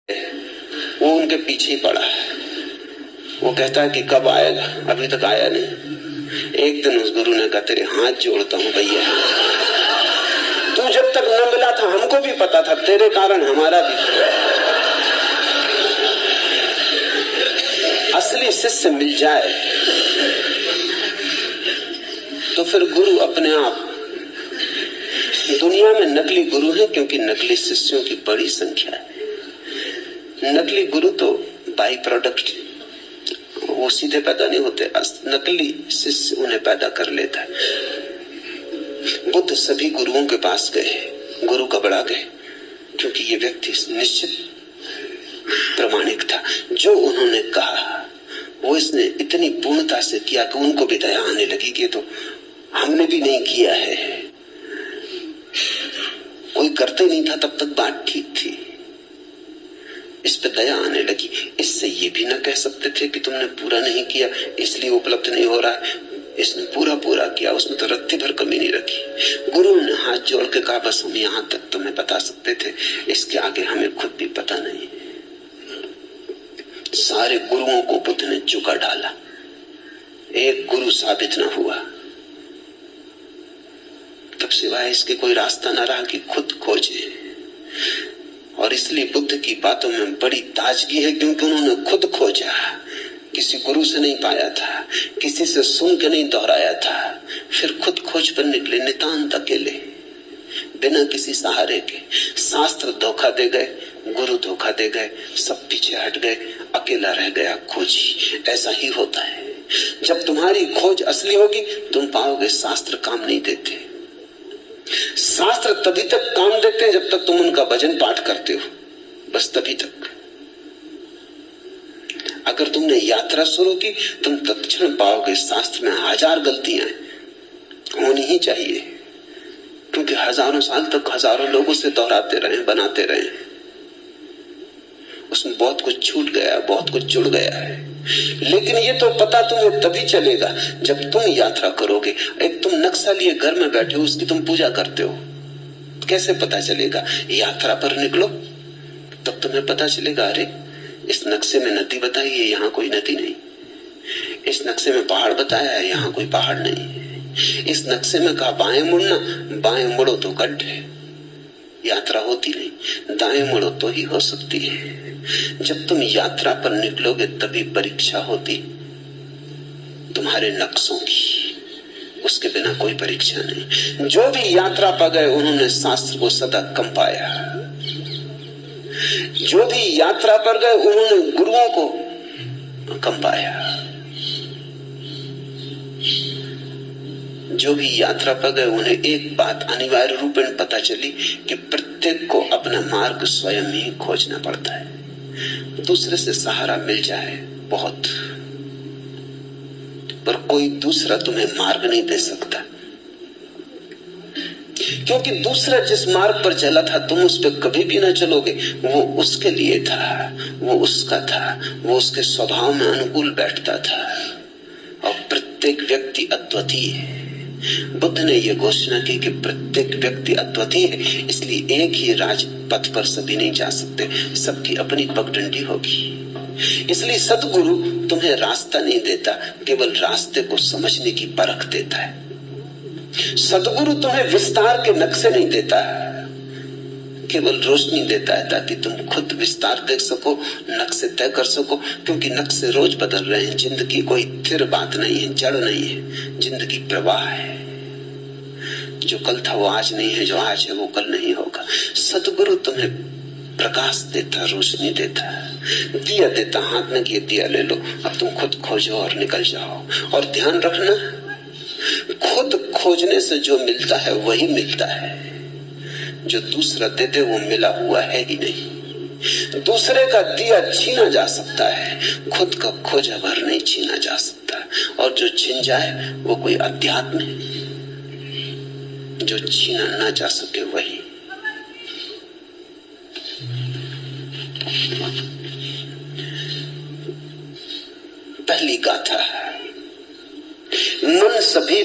वो उनके पीछे ही पड़ा है। वो कहता है कि कब आएगा, अभी तक आया नहीं। एक दिन उस गुरु ने कहा, तेरे हाथ जोड़ता हूं भैया, तू जब तक न मिला था हमको भी पता था, तेरे कारण हमारा भी। असली शिष्य मिल जाए तो फिर गुरु अपने आप। दुनिया में नकली गुरु है क्योंकि नकली शिष्यों की बड़ी संख्या है। नकली गुरु तो बाई प्रोडक्ट, वो सीधे पैदा नहीं होते, नकली शिष्य उन्हें पैदा कर लेता है। बुद्ध सभी गुरुओं के पास गए, गुरु घबरा गए क्योंकि ये व्यक्ति निश्चित प्रमाणिक था। जो उन्होंने कहा वो इसने इतनी पूर्णता से किया कि उनको भी दया आने लगी कि तो हमने भी नहीं किया है, कोई करते नहीं था तब तक बात ठीक थी। इस पे दया आने लगी। इससे ये भी ना कह सकते थे कि तुमने पूरा नहीं किया इसलिए उपलब्ध नहीं हो रहा है। इसने पूरा पूरा किया, उसमें तो रत्ती भर कमी नहीं रखी। गुरु ने हाथ जोड़ के कहा, बस हम यहां तक तुम्हें बता सकते थे, इसके आगे हमें खुद भी पता नहीं। सारे गुरुओं को बुद्ध ने चुका डाला, एक गुरु साबित न हुआ। तब सिवाय इसके कोई रास्ता न रहा कि खुद खोजे। और इसलिए बुद्ध की बातों में बड़ी ताजगी है क्योंकि उन्होंने खुद खोजा, किसी गुरु से नहीं पाया था, किसी से सुन के नहीं दोहराया था, फिर खुद खोज पर निकले, नितांत अकेले, बिना किसी सहारे के। शास्त्र धोखा दे गए, गुरु धोखा दे गए, सब पीछे हट गए, अकेला रह गया खोजी। ऐसा ही होता है। जब तुम्हारी खोज असली होगी तुम पाओगे शास्त्र काम नहीं देते। शास्त्र तभी तक काम देते हैं जब तक तुम उनका भजन पाठ करते हो, बस तभी तक। अगर तुमने यात्रा शुरू की तुम तत्क्षण पाओगे शास्त्र में हजार गलतियां होनी ही चाहिए, क्योंकि हजारों साल तक हजारों लोगों से दोहराते रहे, बनाते रहे, उसमें बहुत कुछ छूट गया, बहुत कुछ जुड़ गया है। लेकिन ये तो पता तुम्हें तभी चलेगा जब तुम यात्रा करोगे। एक तुम नक्शा लिए घर में बैठे हो, उसकी तुम पूजा करते हो, कैसे पता चलेगा? यात्रा पर निकलो तब तुम्हें पता चलेगा, अरे इस नक्शे में नदी बताई है, यहाँ कोई नदी नहीं। इस नक्शे में पहाड़ बताया है, यहाँ कोई पहाड़ नहीं। इस नक्शे में कहा बाएं मुड़ना, बाएं मुड़ो तो गड्ढे, यात्रा होती नहीं। दाएं मुड़ो तो ही हो सकती है। जब तुम यात्रा पर निकलोगे तभी परीक्षा होती तुम्हारे नक्शों की, उसके बिना कोई परीक्षा नहीं। जो भी यात्रा पर गए उन्होंने शास्त्र को सदा कम पाया। जो भी यात्रा पर गए उन्होंने गुरुओं को कम पाया। जो भी यात्रा पर गए उन्हें एक बात अनिवार्य रूप में पता चली कि प्रत्येक को अपना मार्ग स्वयं ही खोजना पड़ता है। दूसरे से सहारा मिल जाए बहुत, पर कोई दूसरा तुम्हें मार्ग नहीं दे सकता, क्योंकि दूसरा जिस मार्ग पर चला था तुम उस पर कभी भी ना चलोगे। वो उसके लिए था, वो उसका था, वो उसके स्वभाव में अनुकूल बैठता था। और प्रत्येक व्यक्ति अद्वितीय है। बुद्ध ने यह घोषणा की कि प्रत्येक व्यक्ति अद्वितीय है, इसलिए एक ही राजपथ पर सभी नहीं जा सकते, सबकी अपनी पगडंडी होगी। इसलिए सद्गुरु तुम्हें रास्ता नहीं देता, केवल रास्ते को समझने की परख देता है। सद्गुरु तुम्हें विस्तार के नक्शे नहीं देता, केवल रोशनी देता है ताकि तुम खुद विस्तार देख सको, नक्शे तय कर सको। क्योंकि नक्शे रोज बदल रहे हैं। जिंदगी कोई स्थिर बात नहीं है, जड़ नहीं है, जिंदगी प्रवाह है। जो कल था वो आज नहीं है, जो आज है वो कल नहीं होगा। सद्गुरु तुम्हें प्रकाश देता, रोशनी देता, दिया देता, हाथ में ये दिया ले लो, अब तुम खुद खोजो और निकल जाओ। और ध्यान रखना, खुद खोजने से जो मिलता है वही मिलता है, जो दूसरा दे दे वो मिला हुआ है ही नहीं। दूसरे का दिया छीना जा सकता है, खुद का खोजा भर नहीं छीना जा सकता। और जो छिन जाए वो कोई अध्यात्म है, जो छीना ना जा सके वही। पहली गाथा, मन सभी